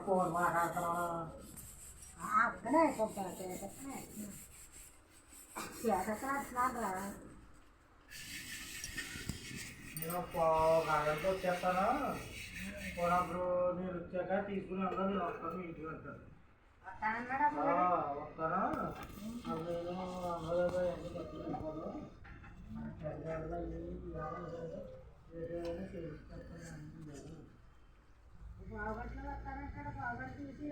Phone మాట్లాడుతున్నాను అక్కడే నేను గంటతో వచ్చేస్తాను పోనప్పుడు మీరు వచ్చాక తీసుకుని వెళ్దాం. నేను వస్తాను మీ ఇంటికి వెళ్తాను. వస్తాను అప్పుడు అందరూ ఎందుకు చెప్తాను బాగుంటుంది వస్తాను. అక్కడ బాగుంటుంది చూసి